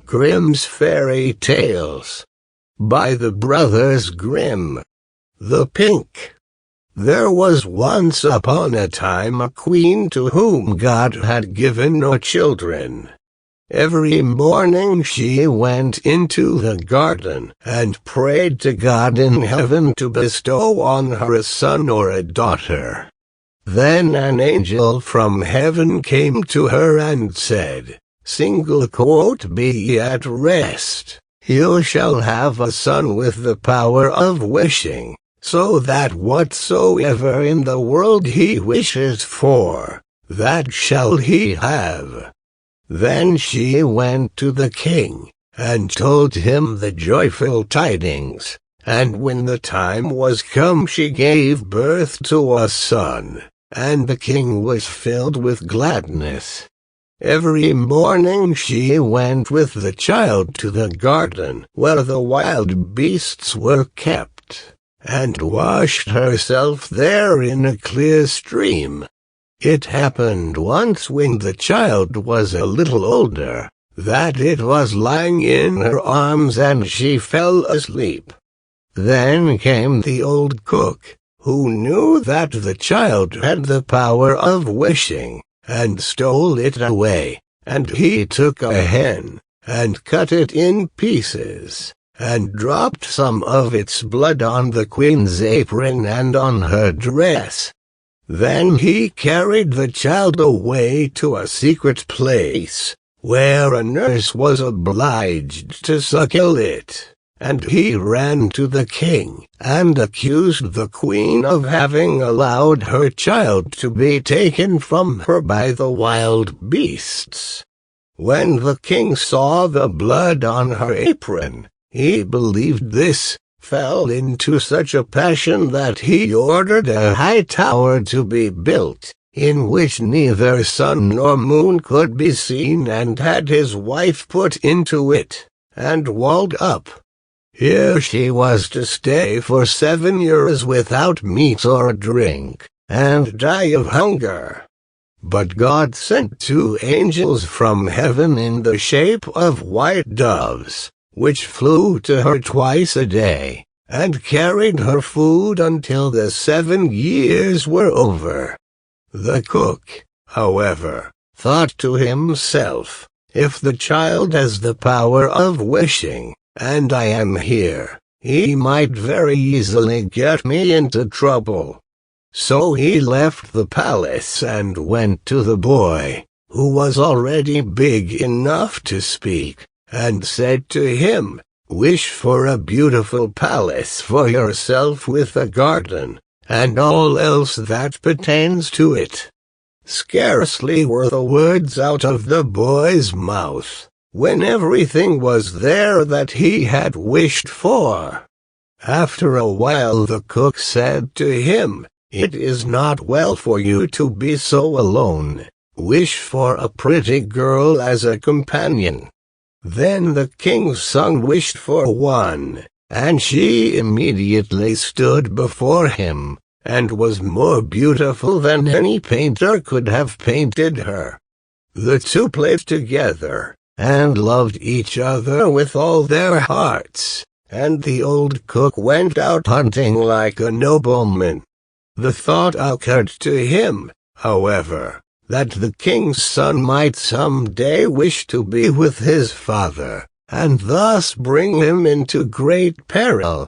Grimm's Fairy Tales by the Brothers Grimm. The Pink. There was once upon a time a queen to whom God had given no children. Every morning she went into the garden and prayed to God in heaven to bestow on her a son or a daughter. Then an angel from heaven came to her and said, "Be ye at rest. You shall have a son with the power of wishing, so that whatsoever in the world he wishes for, that shall he have." Then she went to the king, and told him the joyful tidings, and when the time was come she gave birth to a son, and the king was filled with gladness. Every morning she went with the child to the garden where the wild beasts were kept, and washed herself there in a clear stream. It happened once when the child was a little older, that it was lying in her arms and she fell asleep. Then came the old cook, who knew that the child had the power of wishing, and stole it away, and he took a hen, and cut it in pieces, and dropped some of its blood on the queen's apron and on her dress. Then he carried the child away to a secret place, where a nurse was obliged to suckle it, and he ran to the king, and accused the queen of having allowed her child to be taken from her by the wild beasts. When the king saw the blood on her apron, he believed this, fell into such a passion that he ordered a high tower to be built, in which neither sun nor moon could be seen, and had his wife put into it, and walled up. Here she was to stay for 7 years without meat or drink, and die of hunger. But God sent 2 angels from heaven in the shape of white doves, which flew to her twice a day, and carried her food until the 7 years were over. The cook, however, thought to himself, "If the child has the power of wishing, and I am here, he might very easily get me into trouble." So he left the palace and went to the boy, who was already big enough to speak, and said to him, "Wish for a beautiful palace for yourself with a garden, and all else that pertains to it." Scarcely were the words out of the boy's mouth, when everything was there that he had wished for. After a while the cook said to him, "It is not well for you to be so alone. Wish for a pretty girl as a companion." Then the king's son wished for one, and she immediately stood before him, and was more beautiful than any painter could have painted her. The 2 played together, and loved each other with all their hearts, and the old cook went out hunting like a nobleman. The thought occurred to him, however, that the king's son might some day wish to be with his father, and thus bring him into great peril.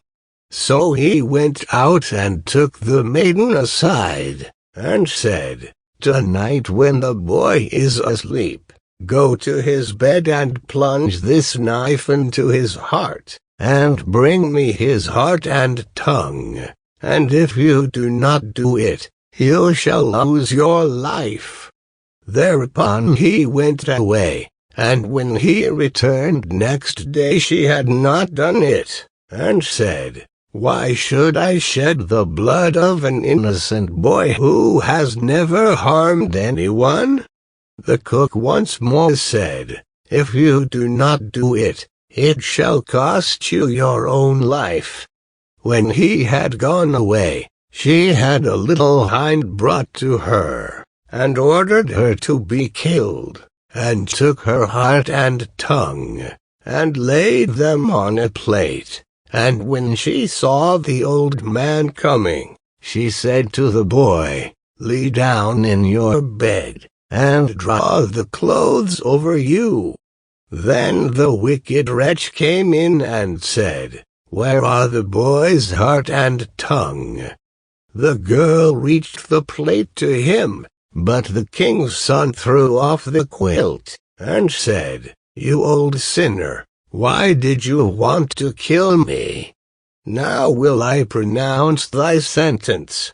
So he went out and took the maiden aside, and said, "Tonight when the boy is asleep, go to his bed and plunge this knife into his heart, and bring me his heart and tongue, and if you do not do it, you shall lose your life." Thereupon he went away, and when he returned next day she had not done it, and said, "Why should I shed the blood of an innocent boy who has never harmed anyone?" The cook once more said, "If you do not do it, it shall cost you your own life." When he had gone away, she had a little hind brought to her, and ordered her to be killed, and took her heart and tongue, and laid them on a plate. And when she saw the old man coming, she said to the boy, "Lie down in your bed, and draw the clothes over you." Then the wicked wretch came in and said, "Where are the boy's heart and tongue?" The girl reached the plate to him, but the king's son threw off the quilt, and said, "You old sinner, why did you want to kill me? Now will I pronounce thy sentence.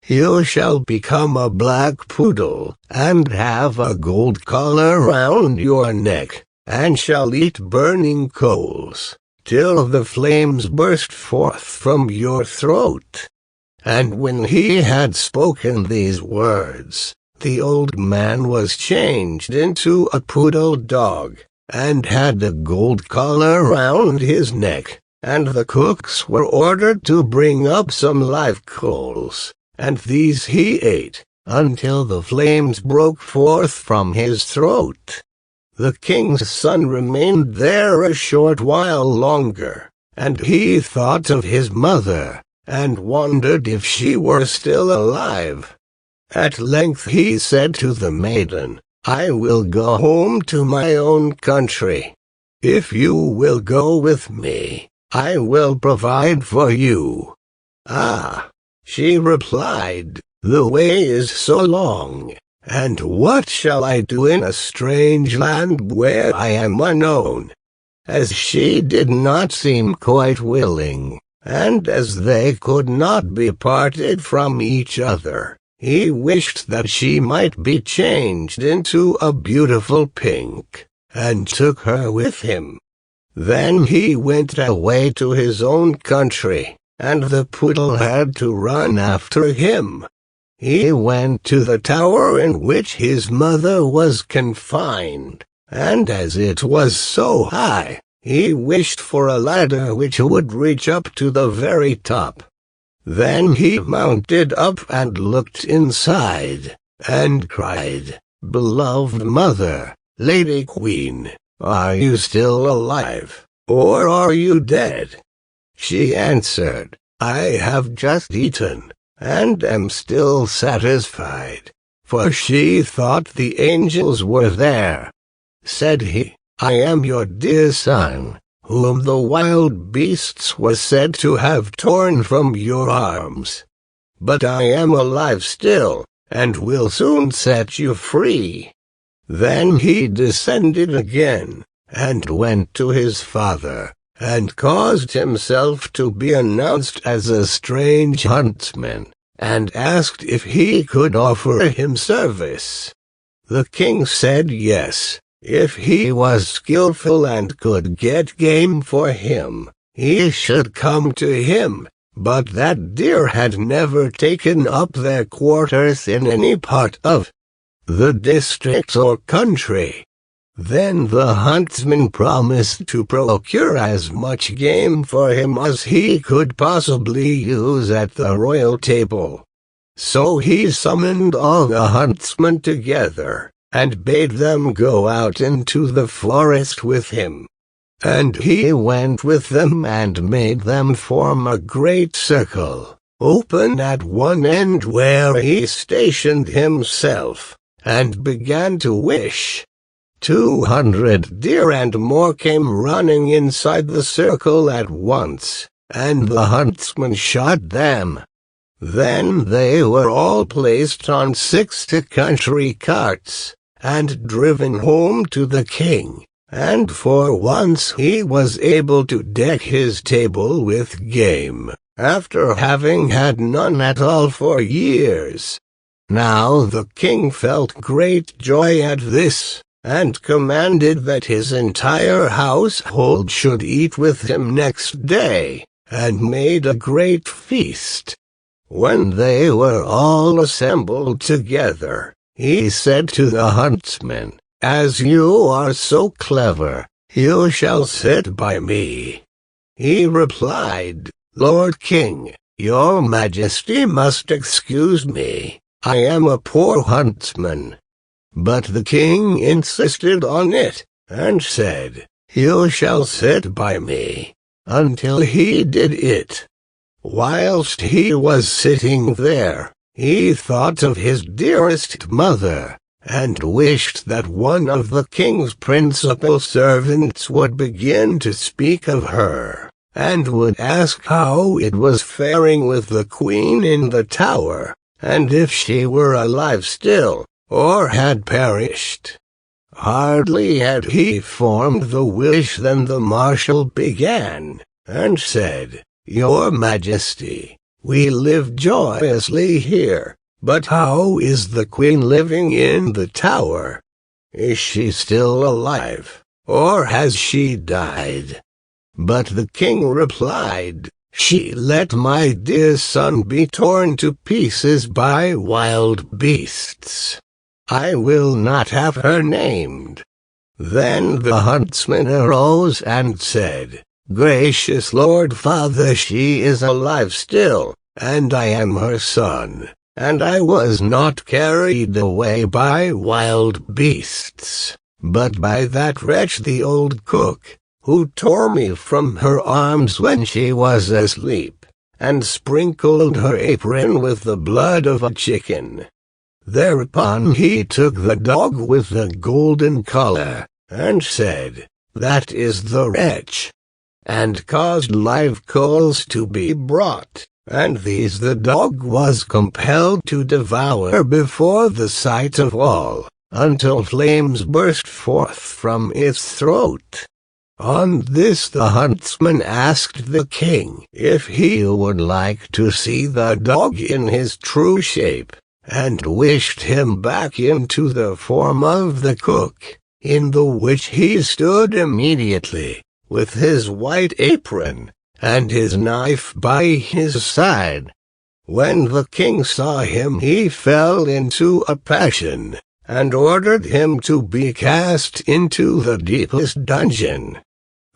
You shall become a black poodle, and have a gold collar round your neck, and shall eat burning coals, till the flames burst forth from your throat." And when he had spoken these words, the old man was changed into a poodle dog, and had a gold collar round his neck, and the cooks were ordered to bring up some live coals, and these he ate, until the flames broke forth from his throat. The king's son remained there a short while longer, and he thought of his mother, and wondered if she were still alive. At length he said to the maiden, "I will go home to my own country. If you will go with me, I will provide for you." "Ah," she replied, "the way is so long, and what shall I do in a strange land where I am unknown?" As she did not seem quite willing, and as they could not be parted from each other, he wished that she might be changed into a beautiful pink, and took her with him. Then he went away to his own country, and the poodle had to run after him. He went to the tower in which his mother was confined, and as it was so high, he wished for a ladder which would reach up to the very top. Then he mounted up and looked inside, and cried, "Beloved mother, Lady Queen, are you still alive, or are you dead?" She answered, "I have just eaten, and am still satisfied," for she thought the angels were there. Said he, "I am your dear son, whom the wild beasts were said to have torn from your arms. But I am alive still, and will soon set you free." Then he descended again, and went to his father, and caused himself to be announced as a strange huntsman, and asked if he could offer him service. The king said yes. If he was skillful and could get game for him, he should come to him, but that deer had never taken up their quarters in any part of the district or country. Then the huntsman promised to procure as much game for him as he could possibly use at the royal table. So he summoned all the huntsmen together, and bade them go out into the forest with him. And he went with them and made them form a great circle, open at one end where he stationed himself, and began to wish. 200 deer and more came running inside the circle at once, and the huntsman shot them. Then they were all placed on 6 country carts, and driven home to the king, and for once he was able to deck his table with game, after having had none at all for years. Now the king felt great joy at this, and commanded that his entire household should eat with him next day, and made a great feast. When they were all assembled together, he said to the huntsman, "As you are so clever, you shall sit by me." He replied, "Lord King, your Majesty must excuse me. I am a poor huntsman." But the king insisted on it, and said, "You shall sit by me," until he did it. Whilst he was sitting there, he thought of his dearest mother, and wished that one of the king's principal servants would begin to speak of her, and would ask how it was faring with the queen in the tower, and if she were alive still, or had perished. Hardly had he formed the wish than the marshal began, and said, "Your Majesty, we live joyously here, but how is the queen living in the tower? Is she still alive, or has she died?" But the king replied, "She let my dear son be torn to pieces by wild beasts. I will not have her named." Then the huntsman arose and said, "Gracious Lord Father, she is alive still, and I am her son, and I was not carried away by wild beasts, but by that wretch the old cook, who tore me from her arms when she was asleep, and sprinkled her apron with the blood of a chicken." Thereupon he took the dog with the golden collar, and said, "That is the wretch," and caused live coals to be brought, and these the dog was compelled to devour before the sight of all, until flames burst forth from its throat. On this the huntsman asked the king if he would like to see the dog in his true shape, and wished him back into the form of the cook, in the which he stood immediately, with his white apron, and his knife by his side. When the king saw him he fell into a passion, and ordered him to be cast into the deepest dungeon.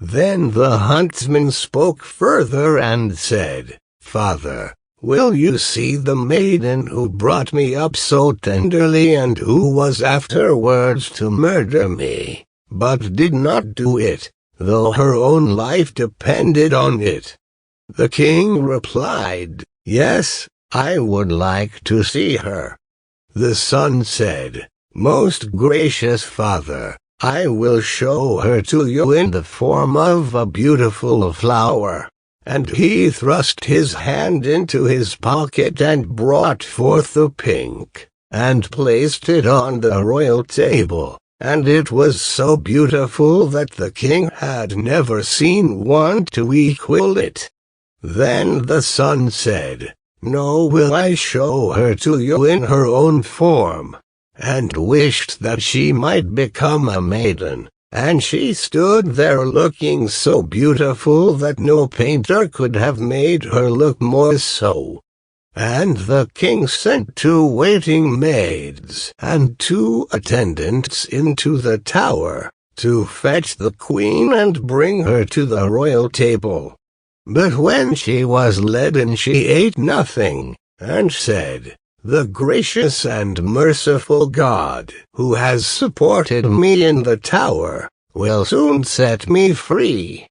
Then the huntsman spoke further and said, "Father, will you see the maiden who brought me up so tenderly and who was afterwards to murder me, but did not do it, though her own life depended on it?" The king replied, "Yes, I would like to see her." The son said, "Most gracious father, I will show her to you in the form of a beautiful flower." And he thrust his hand into his pocket and brought forth the pink, and placed it on the royal table, and it was so beautiful that the king had never seen one to equal it. Then the son said, "No, will I show her to you in her own form," and wished that she might become a maiden. And she stood there looking so beautiful that no painter could have made her look more so. And the king sent 2 waiting maids and 2 attendants into the tower, to fetch the queen and bring her to the royal table. But when she was led in she ate nothing, and said, "The gracious and merciful God, who has supported me in the tower, will soon set me free."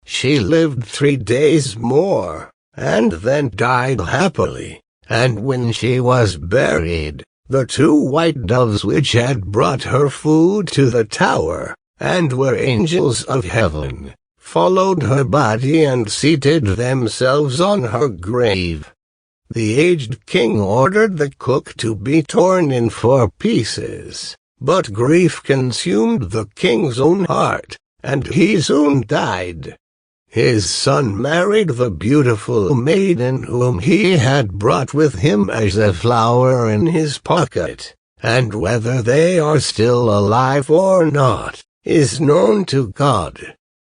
She lived 3 days more, and then died happily, and when she was buried, the 2 white doves which had brought her food to the tower, and were angels of heaven, followed her body and seated themselves on her grave. The aged king ordered the cook to be torn in 4 pieces, but grief consumed the king's own heart, and he soon died. His son married the beautiful maiden whom he had brought with him as a flower in his pocket, and whether they are still alive or not is known to God.